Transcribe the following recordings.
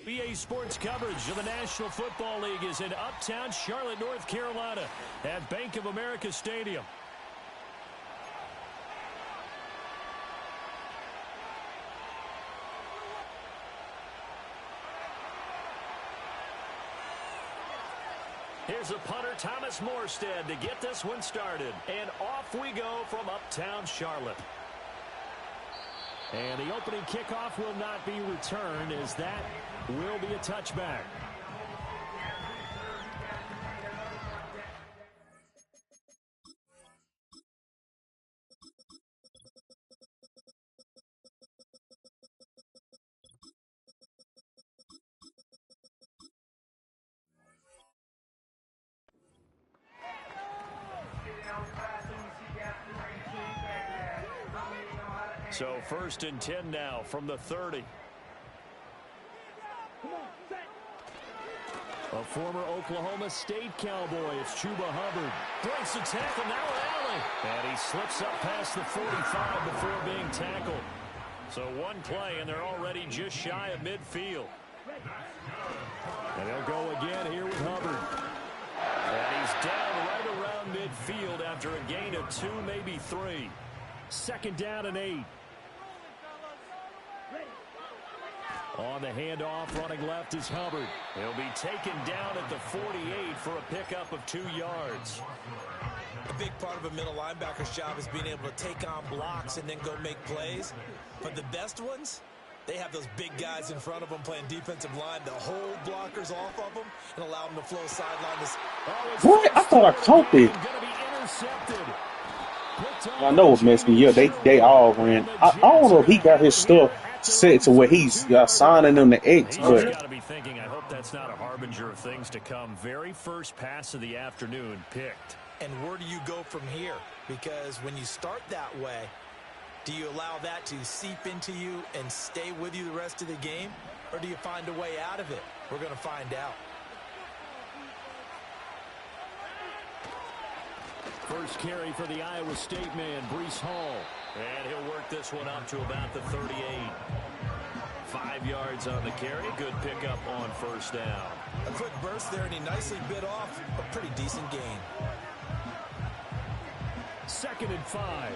BA Sports coverage of the National Football League is in uptown Charlotte, North Carolina at Bank of America Stadium. Here's a punter, Thomas Morstead, to get this one started. And off we go from uptown Charlotte. And the opening kickoff will not be returned, as that will be a touchback. So 1st and 10 now from the 30. A former Oklahoma State Cowboy, it's Chuba Hubbard. Breaks the tackle, now an alley. And he slips up past the 45 before being tackled. So one play, and they're already just shy of midfield. And they'll go again here with Hubbard. And he's down right around midfield after a gain of 2, maybe 3. 2nd down and 8. On the handoff, running left is Hubbard. He'll be taken down at the 48 for a pickup of 2 yards. A big part of a middle linebacker's job is being able to take on blocks and then go make plays. But the best ones, they have those big guys in front of them playing defensive line to hold blockers off of them and allow them to flow sideline. What? I thought I caught it. I know it messed me up. They all ran. I don't know if he got his stuff set to where he's signing them to X, but he's got to be thinking, I hope that's not a harbinger of things to come. Very first pass of the afternoon picked. And where do you go from here? Because when you start that way, do you allow that to seep into you and stay with you the rest of the game? Or do you find a way out of it? We're going to find out. First carry for the Iowa State man, Breece Hall. And he'll work this one up to about the 38. 5 yards on the carry. Good pickup on 1st down. A quick burst there, and he nicely bit off a pretty decent gain. 2nd and 5.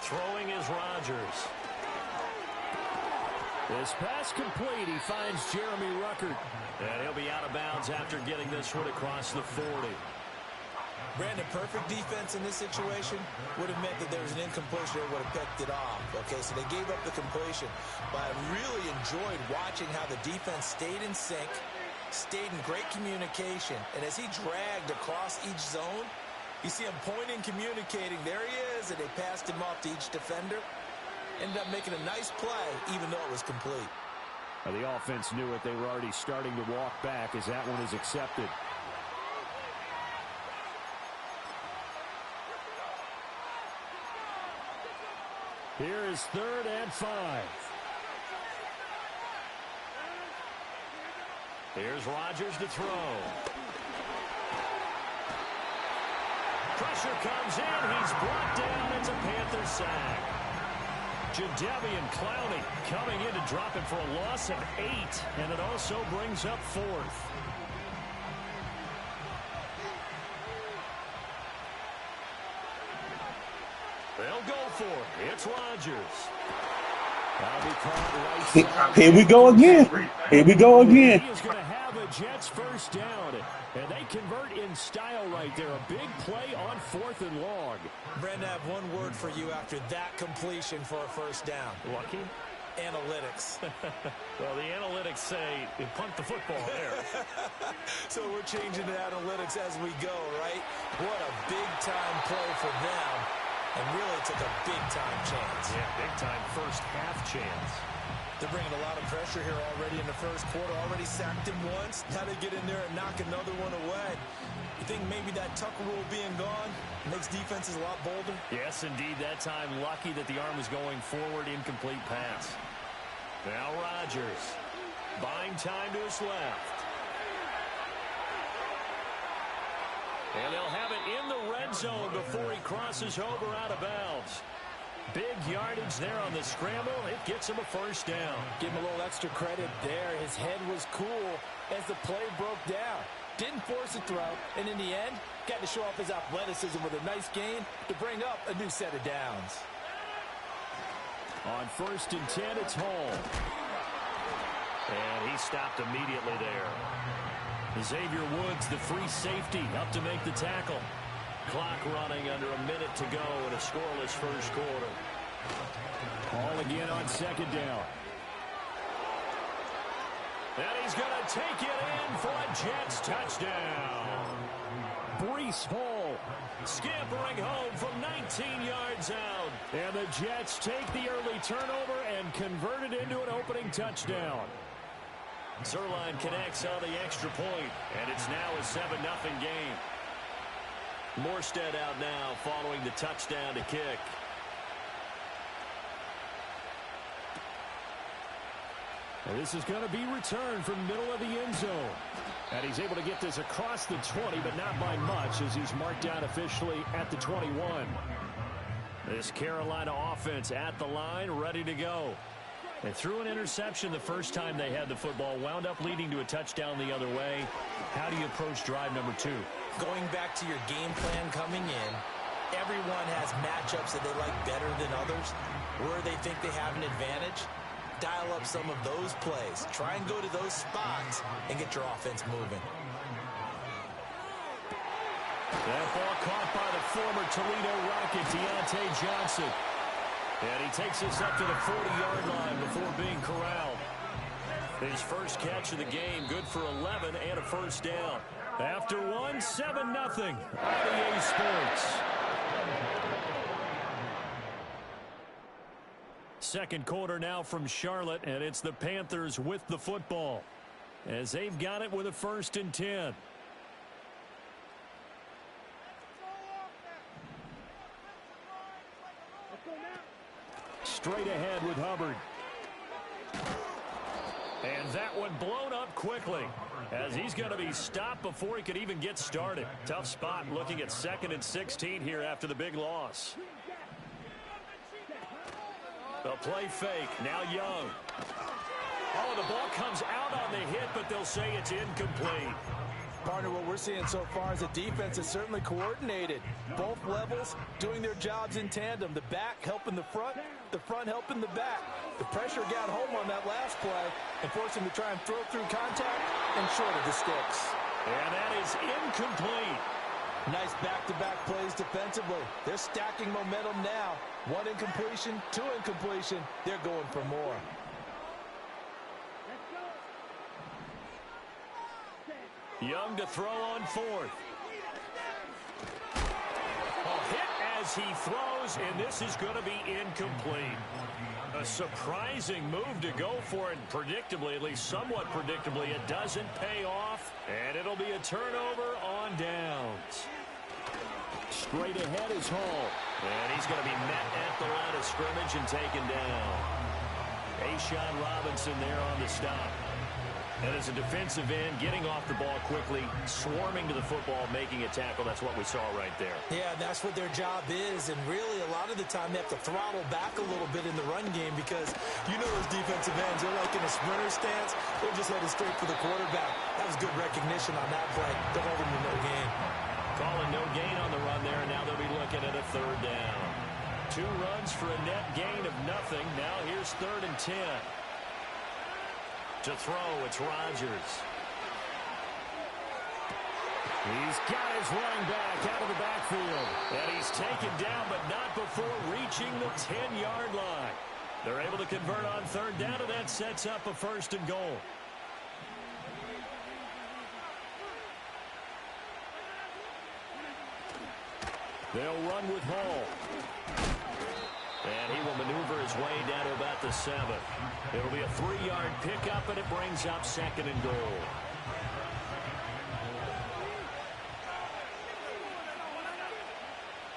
Throwing is Rodgers. This pass complete. He finds Jeremy Ruckert. And he'll be out of bounds after getting this one across the 40. Brandon, perfect defense in this situation would have meant that there was an incompletion that would have picked it off. Okay, so they gave up the completion. But I really enjoyed watching how the defense stayed in sync, stayed in great communication. And as he dragged across each zone, you see him pointing, communicating. There he is, and they passed him off to each defender. Ended up making a nice play, even though it was complete. Now the offense knew it. They were already starting to walk back as that one is accepted. Here is 3rd and 5. Here's Rodgers to throw. Pressure comes in. He's brought down. It's a Panther sack. Jadeveon Clowney coming in to drop him for a loss of 8. And it also brings up 4th. They'll go for it. It's Rodgers. Here we go again. Here we go again. He is going to have a Jets 1st down. And they convert in style right there. A big play on 4th and long. Brandon, I have one word for you after that completion for a 1st down. Lucky? Analytics. Well, the analytics say punt the football there. So we're changing to analytics as we go, right? What a big-time play for them. And really took a big-time chance. Yeah, big-time first half chance. They're bringing a lot of pressure here already in the 1st quarter. Already sacked him once. Now they get in there and knock another one away. You think maybe that Tucker rule being gone makes defenses a lot bolder? Yes, indeed. That time, lucky that the arm was going forward. Incomplete pass. Now Rodgers. Buying time to his left. And they'll have it in the red zone before he crosses over out of bounds. Big yardage there on the scramble. It gets him a first down. Give him a little extra credit there. His head was cool as the play broke down. Didn't force a throw, and in the end, got to show off his athleticism with a nice gain to bring up a new set of downs. On 1st and 10, it's Hall. And he stopped immediately there. Xavier Woods, the free safety, up to make the tackle. Clock running under a minute to go in a scoreless first quarter. Hall again on 2nd down. And he's going to take it in for a Jets touchdown. Breece Hall scampering home from 19 yards out. And the Jets take the early turnover and convert it into an opening touchdown. Zerline connects on the extra point, and it's now a 7-0 game. Morstead out now following the touchdown to kick. And this is going to be returned from the middle of the end zone. And he's able to get this across the 20, but not by much, as he's marked down officially at the 21. This Carolina offense at the line, ready to go. They threw an interception the first time they had the football, wound up leading to a touchdown the other way. How do you approach drive number 2? Going back to your game plan coming in, everyone has matchups that they like better than others, where they think they have an advantage. Dial up some of those plays. Try and go to those spots and get your offense moving. That ball caught by the former Toledo Rocket, Deontay Johnson. And he takes us up to the 40-yard line before being corralled. His first catch of the game, good for 11 and a first down. After one, 7-0 RDA Sports. Second quarter now from Charlotte, and it's the Panthers with the football as they've got it with a 1st and 10. Straight ahead with Hubbard. And that one blown up quickly as he's going to be stopped before he could even get started. Tough spot looking at 2nd and 16 here after the big loss. The play fake. Now Young. Oh, the ball comes out on the hit, but they'll say it's incomplete. Partner, what we're seeing so far is the defense is certainly coordinated. Both levels doing their jobs in tandem. The back helping the front helping the back. The pressure got home on that last play and forced him to try and throw through contact and short of the sticks. And that is incomplete. Nice back-to-back plays defensively. They're stacking momentum now. 1 incompletion, 2 incompletion. They're going for more. Young to throw on 4th. Hit as he throws, and this is going to be incomplete. A surprising move to go for it, and predictably, at least somewhat predictably, it doesn't pay off, and it'll be a turnover on downs. Straight ahead is Hall. And he's going to be met at the line of scrimmage and taken down. A'Shawn Robinson there on the stop. And as a defensive end, getting off the ball quickly, swarming to the football, making a tackle. That's what we saw right there. Yeah, that's what their job is. And really, a lot of the time, they have to throttle back a little bit in the run game because you know those defensive ends, they're like in a sprinter stance. They're just headed straight for the quarterback. That was good recognition on that play. They'll hold him to no gain. Calling no gain on the run there, and now they'll be looking at a 3rd down. 2 runs for a net gain of nothing. Now here's 3rd and 10. To throw, it's Rodgers. He's got his running back out of the backfield. And he's taken down, but not before reaching the 10-yard line. They're able to convert on 3rd down, and that sets up a 1st and goal. They'll run with Hall. And he will maneuver his way down to about the 7. It'll be a 3-yard pickup, and it brings up 2nd and goal.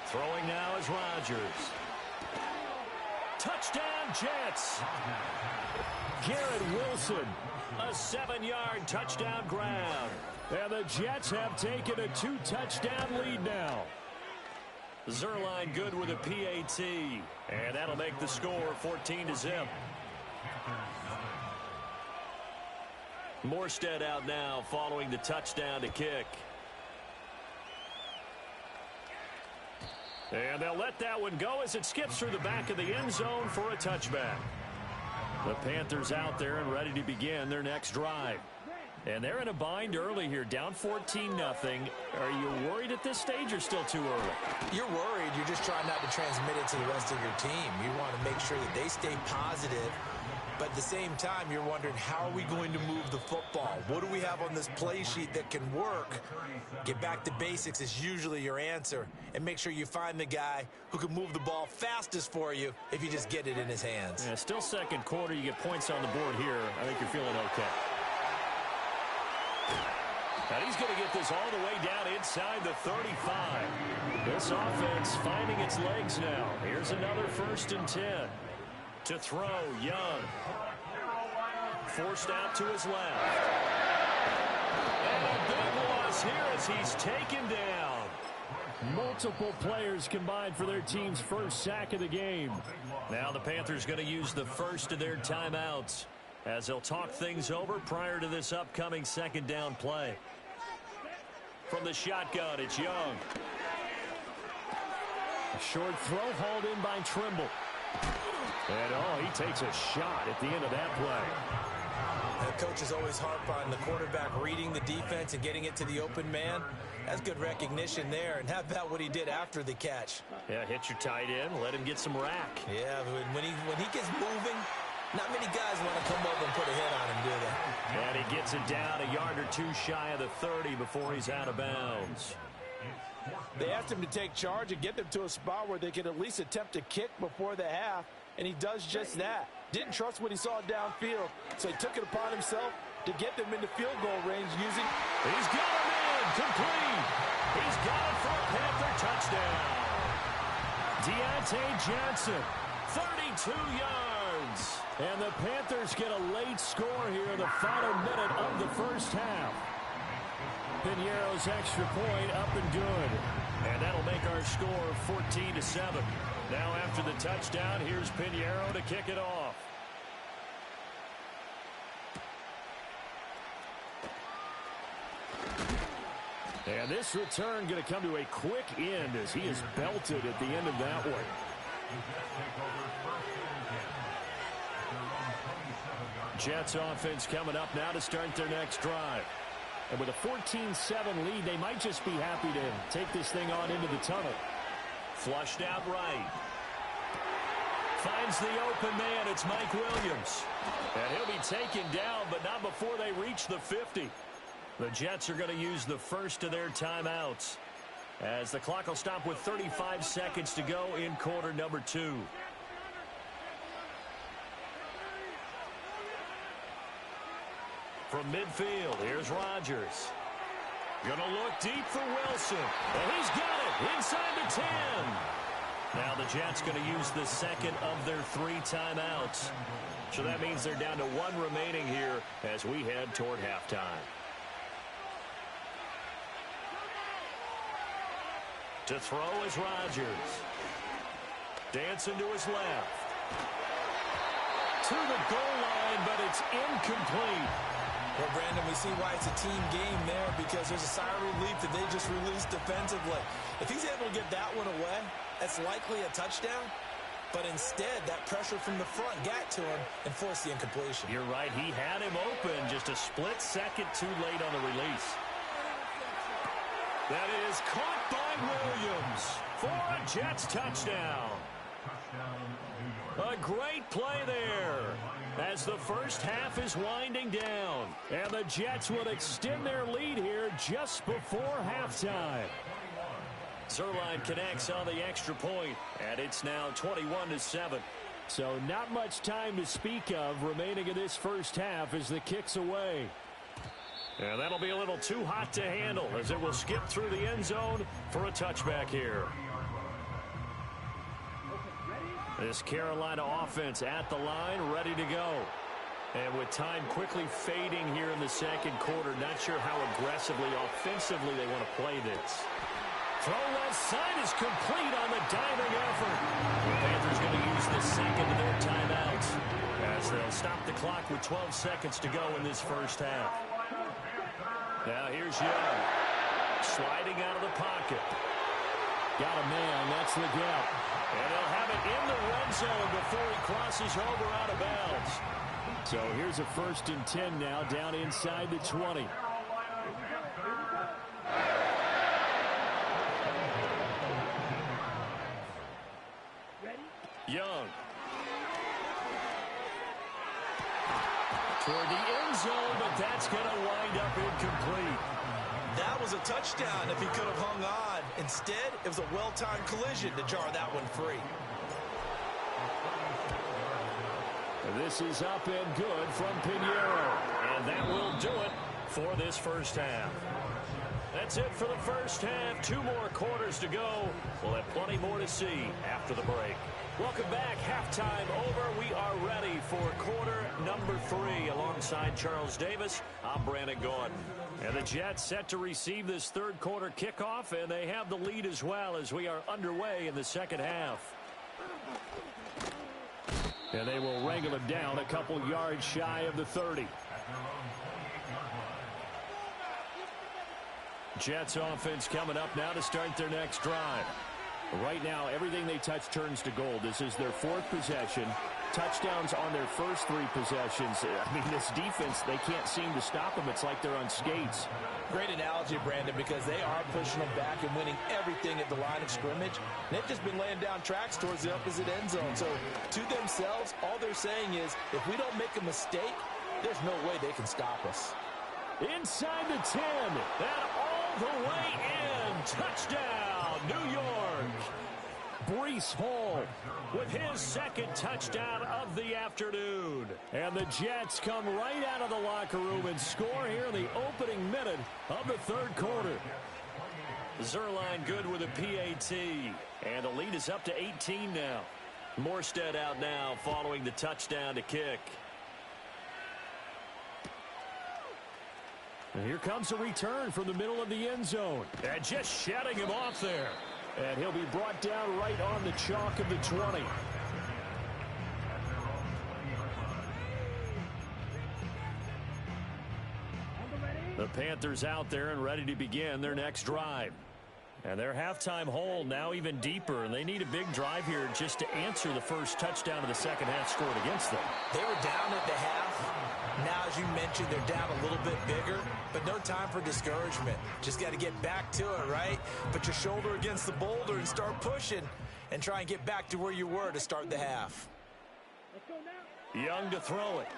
Throwing now is Rodgers. Touchdown, Jets. Garrett Wilson, a 7-yard touchdown grab. And the Jets have taken a 2-touchdown lead now. Zerline good with a PAT. And that'll make the score 14-0. Morstead out now following the touchdown to kick. And they'll let that one go as it skips through the back of the end zone for a touchback. The Panthers out there and ready to begin their next drive. And they're in a bind early here, down 14-0. Are you worried at this stage or still too early? You're worried. You're just trying not to transmit it to the rest of your team. You want to make sure that they stay positive. But at the same time, you're wondering, how are we going to move the football? What do we have on this play sheet that can work? Get back to basics is usually your answer. And make sure you find the guy who can move the ball fastest for you if you just get it in his hands. Yeah, still second quarter. You get points on the board here. I think you're feeling okay. And he's going to get this all the way down inside the 35. This offense finding its legs now. Here's another 1st and 10. To throw, Young. Forced out to his left. And a big loss here as he's taken down. Multiple players combined for their team's first sack of the game. Now the Panthers going to use the first of their timeouts as they'll talk things over prior to this upcoming 2nd down play. From the shotgun, it's Young. A short throw hauled in by Trimble. And, he takes a shot at the end of that play. The coaches always harp on the quarterback reading the defense and getting it to the open man. That's good recognition there. And how about what he did after the catch? Yeah, hit your tight end, let him get some rack. Yeah, when he gets moving, not many guys want to come over and put a hit on him, do they? And he gets it down a yard or two shy of the 30 before he's out of bounds. They asked him to take charge and get them to a spot where they could at least attempt a kick before the half, and he does just that. Didn't trust what he saw downfield, so he took it upon himself to get them into field goal range using... He's got him in, complete. He's got it for a Panther touchdown. Deontay Johnson, 32 yards. And the Panthers get a late score here in the final minute of the first half. Piñeiro's extra point up and good. And that'll make our score 14-7. Now after the touchdown, here's Piñeiro to kick it off. And this return going to come to a quick end as he is belted at the end of that one. Jets offense coming up now to start their next drive. And with a 14-7 lead, they might just be happy to take this thing on into the tunnel. Flushed out right. Finds the open man. It's Mike Williams. And he'll be taken down, but not before they reach the 50. The Jets are going to use the first of their timeouts as the clock will stop with 35 seconds to go in quarter number 2. From midfield, here's Rodgers. Gonna look deep for Wilson. And he's got it inside the 10. Now the Jets going to use the second of their 3 timeouts. So that means they're down to 1 remaining here as we head toward halftime. To throw is Rodgers. Dancing to his left. To the goal line, but it's incomplete. Well, Brandon, we see why it's a team game there because there's a sigh of relief that they just released defensively. If he's able to get that one away, that's likely a touchdown. But instead, that pressure from the front got to him and forced the incompletion. You're right. He had him open just a split second too late on the release. That is caught by Williams for a Jets touchdown. A great play there as the first half is winding down. And the Jets will extend their lead here just before halftime. Zerline connects on the extra point, and it's now 21-7. So not much time to speak of remaining in this first half as the kick's away. And that'll be a little too hot to handle as it will skip through the end zone for a touchback here. This Carolina offense at the line, ready to go. And with time quickly fading here in the second quarter, not sure how aggressively, offensively they want to play this. Throw left side is complete on the diving effort. The Panthers going to use the second of their timeouts as they'll stop the clock with 12 seconds to go in this first half. Now here's Young. Sliding out of the pocket. Got a man. That's the gap. And they'll have it in the red zone before he crosses over out of bounds. So here's a 1st and 10 now down inside the 20. Young. Toward the end zone, but that's going to wind up incomplete. That was a touchdown if he could have hung on. Instead, it was a well-timed collision to jar that one free. This is up and good from Pinheiro. And that will do it for this first half. That's it for the first half. 2 more quarters to go. We'll have plenty more to see after the break. Welcome back. Halftime over. We are ready for quarter number 3. Alongside Charles Davis, I'm Brandon Gordon. And the Jets set to receive this third quarter kickoff, and they have the lead as well as we are underway in the second half. And they will wrangle it down a couple yards shy of the 30. Jets offense coming up now to start their next drive. Right now, everything they touch turns to gold. This is their 4th possession. Touchdowns on their first 3 possessions. I mean, this defense, they can't seem to stop them. It's like they're on skates. Great analogy, Brandon, because they are pushing them back and winning everything at the line of scrimmage. They've just been laying down tracks towards the opposite end zone. So, to themselves, all they're saying is, if we don't make a mistake, there's no way they can stop us. Inside the 10. That all the way in. Touchdown, New York. Breece Hall with his 2nd touchdown of the afternoon. And the Jets come right out of the locker room and score here in the opening minute of the third quarter. Zerline good with a PAT. And the lead is up to 18 now. Morstead out now following the touchdown to kick. And here comes a return from the middle of the end zone. And just shutting him off there. And he'll be brought down right on the chalk of the 20. The Panthers out there and ready to begin their next drive. And their halftime hole now even deeper, and they need a big drive here just to answer the first touchdown of the second half scored against them. They were down at the half. Now, as you mentioned, they're down a little bit bigger, but no time for discouragement. Just got to get back to it, right? Put your shoulder against the boulder and start pushing and try and get back to where you were to start the half. Young to throw it.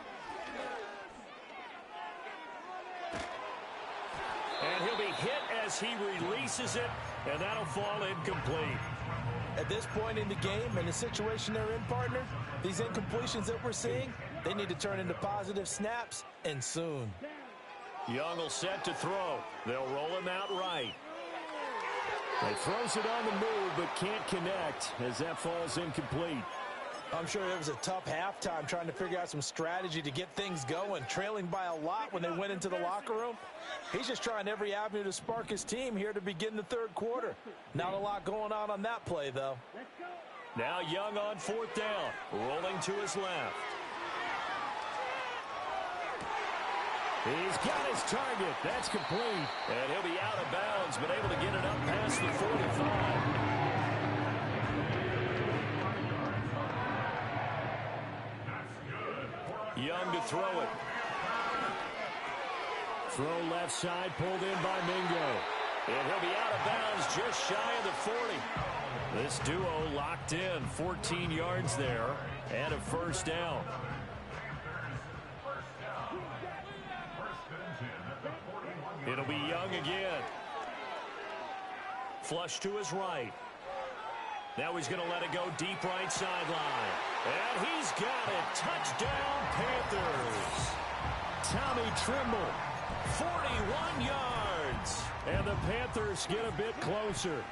And he'll be hit as he releases it, and that'll fall incomplete. At this point in the game and the situation they're in, partner, these incompletions that we're seeing, they need to turn into positive snaps, and soon. Young will set to throw. They'll roll him out right. He throws it on the move, but can't connect as that falls incomplete. I'm sure it was a tough halftime trying to figure out some strategy to get things going, trailing by a lot when they went into the locker room. He's just trying every avenue to spark his team here to begin the third quarter. Not a lot going on that play, though. Now Young on 4th down, rolling to his left. He's got his target. That's complete. And he'll be out of bounds, but able to get it up past the 45. Young to throw it. Throw left side, pulled in by Mingo. And he'll be out of bounds just shy of the 40. This duo locked in, 14 yards there, and a first down. It'll be Young again. Flush to his right. Now he's going to let it go deep right sideline. And he's got it. Touchdown, Panthers. Tommy Trimble, 41 yards. And the Panthers get a bit closer.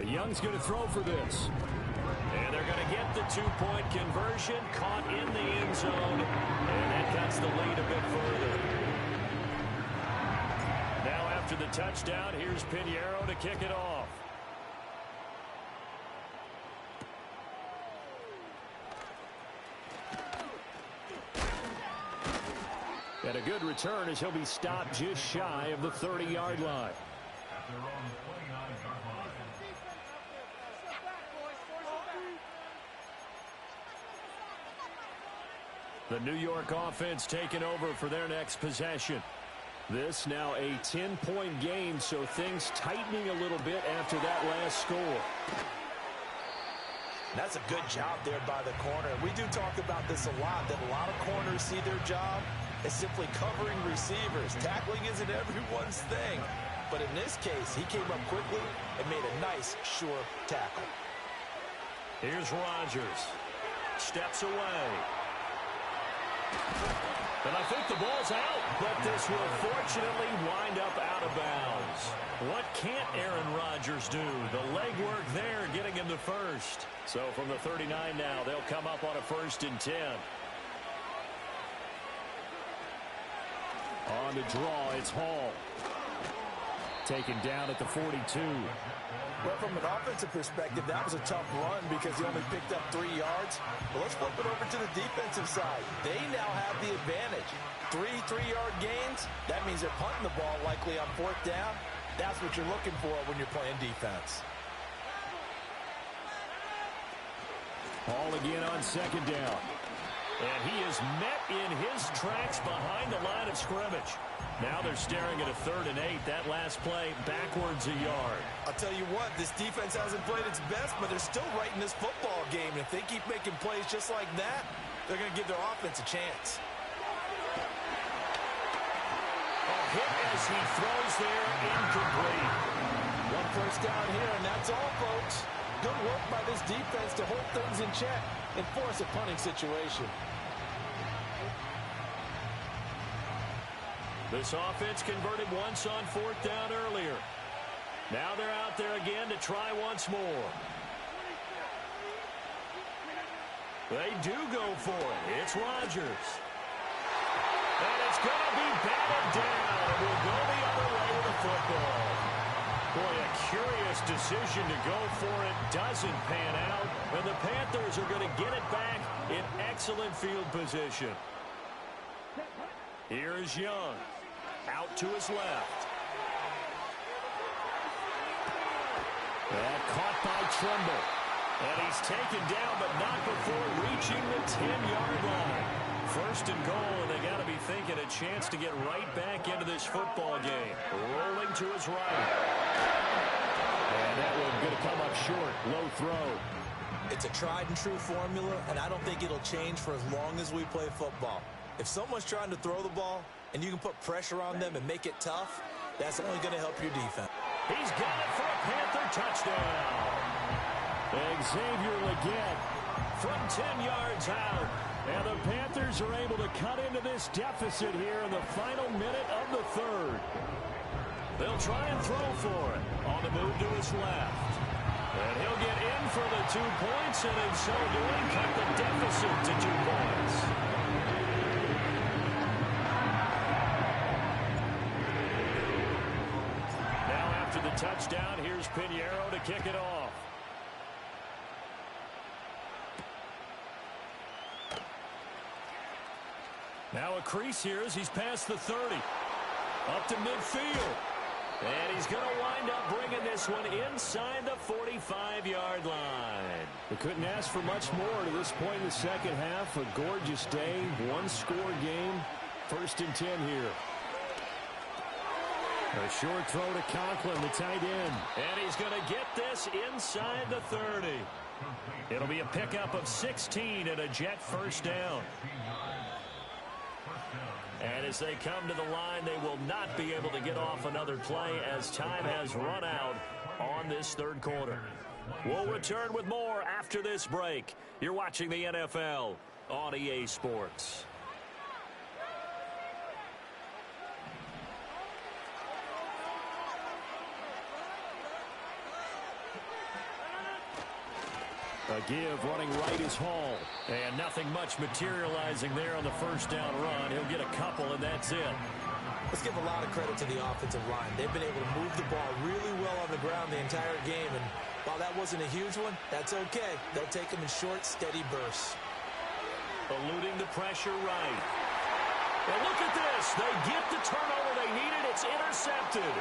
Young's going to throw for this. And they're going to get the 2-point conversion, caught in the end zone. And that cuts the lead a bit further. Now after after the touchdown, here's Pinheiro to kick it off. And a good return as he'll be stopped just shy of the 30-yard line. The New York offense taking over for their next possession. This now a 10-point game, so things tightening a little bit after that last score. That's a good job there by the corner. We do talk about this a lot, that a lot of corners see their job as simply covering receivers. Tackling isn't everyone's thing. But in this case, he came up quickly and made a nice, sure tackle. Here's Rodgers. Steps away. And I think the ball's out, but this will fortunately wind up out of bounds. What can't Aaron Rodgers do? The legwork there getting him the first. So from the 39 now, they'll come up on a 1st and 10. On the draw, it's Hall. Taken down at the 42. Well, from an offensive perspective, that was a tough run because he only picked up 3 yards. But let's flip it over to the defensive side. They now have the advantage. 3 3-yard gains, that means they're punting the ball likely on 4th down. That's what you're looking for when you're playing defense. Hall again on 2nd down. And he is met in his tracks behind the line of scrimmage. Now they're staring at a 3rd and 8. That last play backwards a yard. I'll tell you what, this defense hasn't played its best, but they're still right in this football game. And if they keep making plays just like that, they're going to give their offense a chance. A hit as he throws there, incomplete. 1 first down here, and that's all, folks. Good work by this defense to hold things in check and force a punting situation. This offense converted once on 4th down earlier. Now they're out there again to try once more. They do go for it. It's Rodgers. And it's going to be batted down. It will go the other way with the football. Boy, a curious decision to go for it. Doesn't pan out. And the Panthers are going to get it back in excellent field position. Here is Young. Out to his left. And caught by Trimble. And he's taken down, but not before reaching the 10-yard line. 1st and goal, and they got to be thinking a chance to get right back into this football game. Rolling to his right. And that one going to come up short. Low throw. It's a tried-and-true formula, and I don't think it'll change for as long as we play football. If someone's trying to throw the ball, and you can put pressure on them and make it tough, that's only going to help your defense. He's got it for a Panther touchdown. Xavier Legette from 10 yards out. And the Panthers are able to cut into this deficit here in the final minute of the 3rd. They'll try and throw for it. On the move to his left. And he'll get in for the 2 points, and in so doing, cut the deficit to 2 points. After the touchdown, here's Pinheiro to kick it off. Now a crease here as he's past the 30. Up to midfield. And he's going to wind up bringing this one inside the 45-yard line. They couldn't ask for much more to this point in the second half. A gorgeous day, 1-score game. 1st and 10 here. A short throw to Conklin, the tight end. And he's going to get this inside the 30. It'll be a pickup of 16 and a Jet 1st down. And as they come to the line, they will not be able to get off another play as time has run out on this 3rd quarter. We'll return with more after this break. You're watching the NFL on EA Sports. A give running right is Hall. And nothing much materializing there on the 1st down run. He'll get a couple, and that's it. Let's give a lot of credit to the offensive line. They've been able to move the ball really well on the ground the entire game, and while that wasn't a huge one, that's okay. They'll take them in short, steady bursts. Eluding the pressure right. And look at this. They get the turnover they needed. It's intercepted.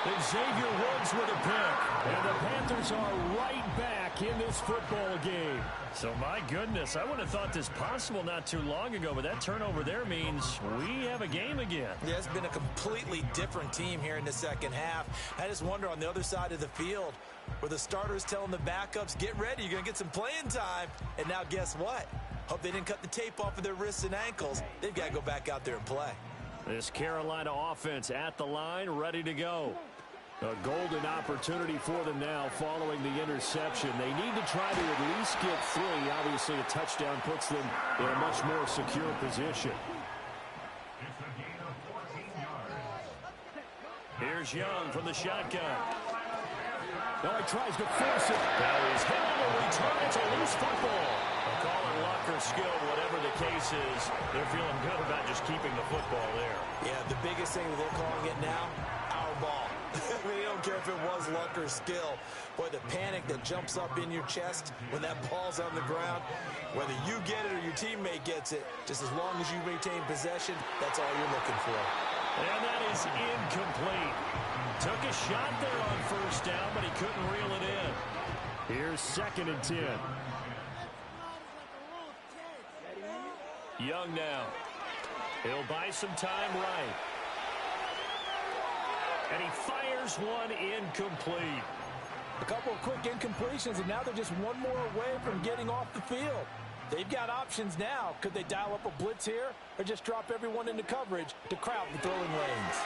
Xavier Woods with a pick. And the Panthers are right back in this football game. So, my goodness, I wouldn't have thought this possible not too long ago, but that turnover there means we have a game again. Yeah, it's been a completely different team here in the second half. I just wonder on the other side of the field where the starters telling the backups, get ready, you're going to get some playing time. And now guess what? Hope they didn't cut the tape off of their wrists and ankles. They've got to go back out there and play. This Carolina offense at the line, ready to go. A golden opportunity for them now following the interception. They need to try to at least get 3. Obviously, a touchdown puts them in a much more secure position. Here's Young from the shotgun. Now he tries to force it. Now he's hit on the return. It's a loose football. They'll call it luck or skill, whatever the case is. They're feeling good about just keeping the football there. Yeah, the biggest thing that they're calling it now, our ball. I mean, they don't care if it was luck or skill. Boy, the panic that jumps up in your chest when that ball's on the ground, whether you get it or your teammate gets it, just as long as you maintain possession, that's all you're looking for. And that is incomplete. Took a shot there on first down, but he couldn't reel it in. Here's 2nd and 10. Young now. He'll buy some time right. And he fires one incomplete. A couple of quick incompletions, and now they're just one more away from getting off the field. They've got options now. Could they dial up a blitz here or just drop everyone into coverage to crowd the throwing lanes?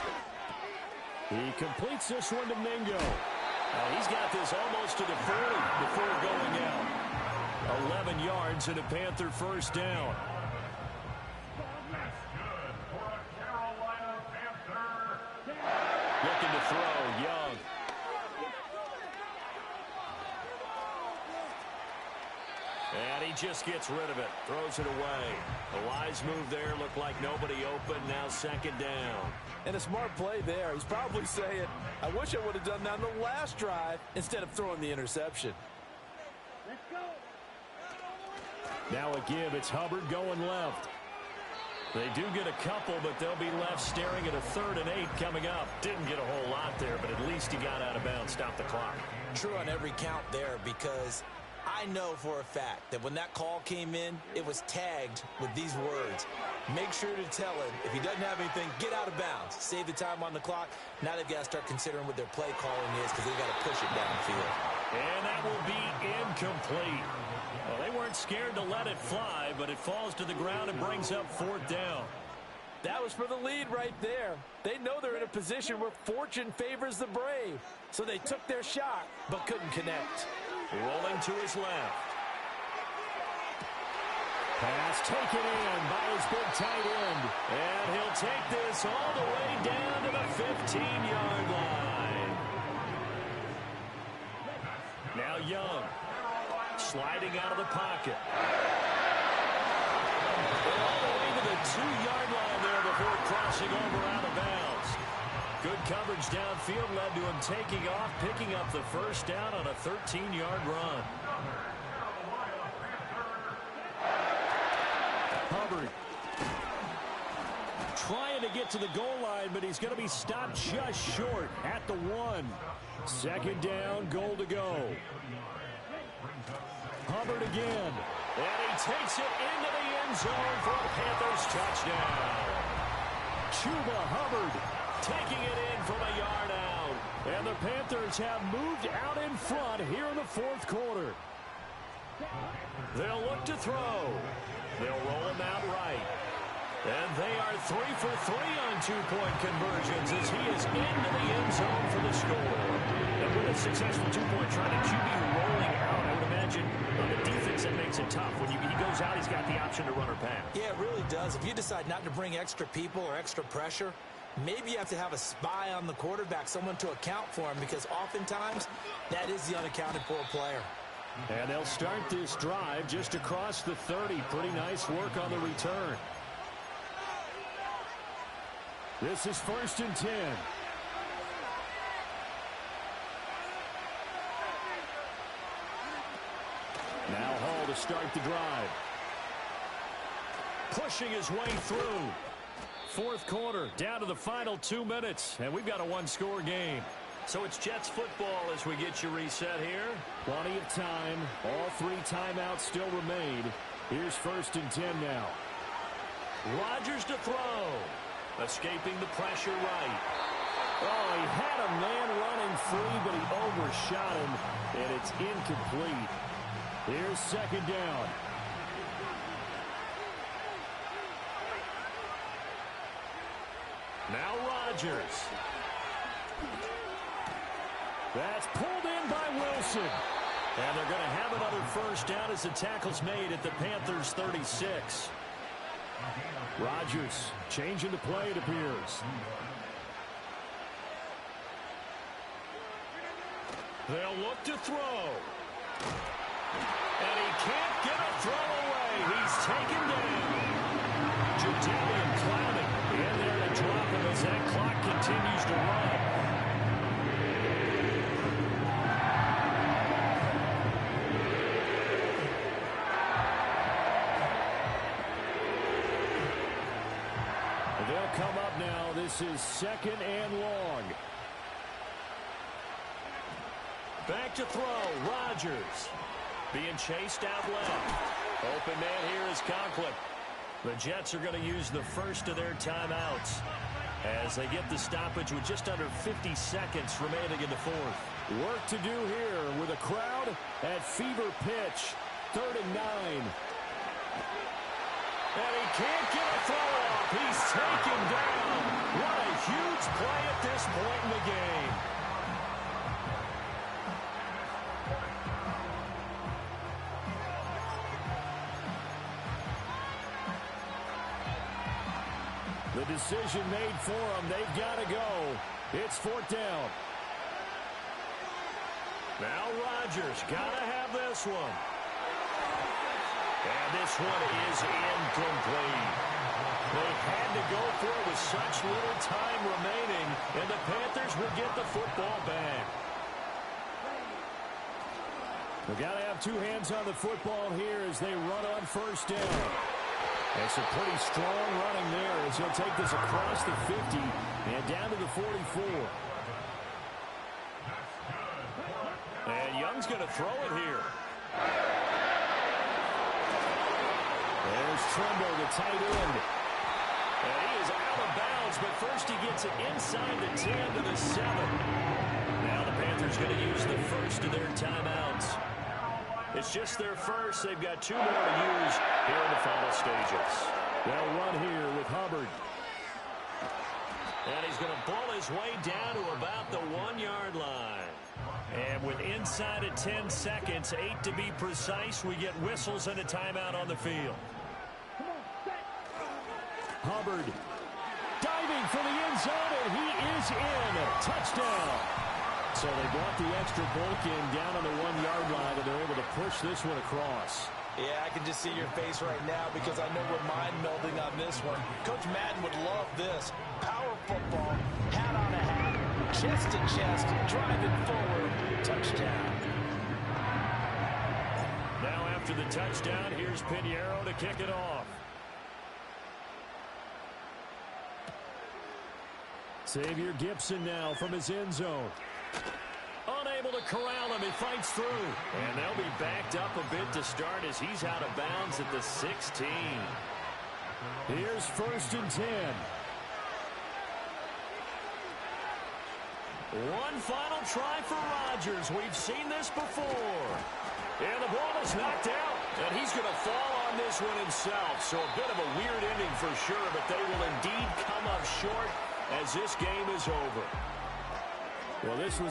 He completes this one to Mingo. He's got this almost to the 40 before going out. 11 yards and a Panther first down. Looking to throw, Young. And he just gets rid of it. Throws it away. The wise move there. Looked like nobody open. Now 2nd down. And a smart play there. He's probably saying, I wish I would have done that on the last drive instead of throwing the interception. Now a give. It's Hubbard going left. They do get a couple, but they'll be left staring at a 3rd and 8 coming up. Didn't get a whole lot there, but at least he got out of bounds. Stopped the clock. True on every count there, because I know for a fact that when that call came in, it was tagged with these words. Make sure to tell him, if he doesn't have anything, get out of bounds. Save the time on the clock. Now they've got to start considering what their play calling is because they've got to push it downfield. And that will be incomplete. Well, they weren't scared to let it fly, but it falls to the ground and brings up 4th down. That was for the lead right there. They know they're in a position where fortune favors the brave. So they took their shot, but couldn't connect. Rolling to his left. Pass taken in by his big tight end. And he'll take this all the way down to the 15-yard line. Now Young. Sliding out of the pocket. All the way to the 2-yard line there before crossing over out of bounds. Good coverage downfield led to him taking off, picking up the first down on a 13-yard run. Hubbard trying to get to the goal line, but he's going to be stopped just short at the 1. 2nd down, goal to go. Hubbard again. And he takes it into the end zone for a Panthers touchdown. Chuba Hubbard taking it in from a yard out. And the Panthers have moved out in front here in the 4th quarter. They'll look to throw. They'll roll him out right. And they are 3 for 3 on 2-point conversions as he is into the end zone for the score. And with a successful 2-point try to QB rolling out, I would imagine on the defense that makes it tough. When he goes out, he's got the option to run or pass. Yeah, it really does. If you decide not to bring extra people or extra pressure, maybe you have to have a spy on the quarterback, someone to account for him, because oftentimes that is the unaccounted for player. And they'll start this drive just across the 30. Pretty nice work on the return. This is 1st and 10. Now Hall to start the drive. Pushing his way through. 4th quarter, down to the final 2 minutes, and we've got a one-score game. So it's Jets football as we get you reset here. Plenty of time. All 3 timeouts still remain. Here's 1st and 10 now. Rodgers to throw. Escaping the pressure right. Oh, he had a man running free, but he overshot him, and it's incomplete. Here's 2nd down. Now Rodgers. That's pulled in by Wilson. And they're going to have another 1st down as the tackle's made at the Panthers' 36. Rodgers changing the play, it appears. They'll look to throw. And he can't get a throw away. He's taken down. Jadavian Clowney in there to drop him as that clock continues to run. They'll come up now. This is 2nd and long. Back to throw. Rodgers being chased out left. Open man here is Conklin. The Jets are going to use the first of their timeouts as they get the stoppage with just under 50 seconds remaining in the 4th. Work to do here with a crowd at fever pitch. 3rd and 9. And he can't get a throw off. He's taken down. What a huge play at this point in the game. The decision made for them. They've got to go. It's 4th down. Now Rodgers got to have this one. And this one is incomplete. They had to go for it with such little time remaining, and the Panthers will get the football back. They've got to have 2 hands on the football here as they run on 1st down. And some pretty strong running there as he'll take this across the 50 and down to the 44. And Young's going to throw it here. There's Trimble, the tight end. And he is out of bounds, but first he gets it inside the 10 to the 7. Now the Panthers going to use the first of their timeouts. It's just their first. They've got 2 more to use here in the final stages. They'll run here with Hubbard. And he's going to pull his way down to about the 1-yard line. And with inside of 10 seconds, 8 to be precise, we get whistles and a timeout on the field. Hubbard diving for the end zone, and he is in. Touchdown. So they brought the extra bulk in down on the 1-yard line, and they're able to push this one across. Yeah, I can just see your face right now because I know we're mind-melding on this one. Coach Madden would love this. Power football, hat on a hat, chest to chest, driving forward, touchdown. Now after the touchdown, here's Pinheiro to kick it off. Xavier Gibson now from his end zone. Unable to corral him, he fights through. And they'll be backed up a bit to start as he's out of bounds at the 16. Here's 1st and 10. One final try for Rodgers. We've seen this before. And the ball is knocked out. And he's going to fall on this one himself. So a bit of a weird ending for sure, but they will indeed come up short as this game is over. Well, this was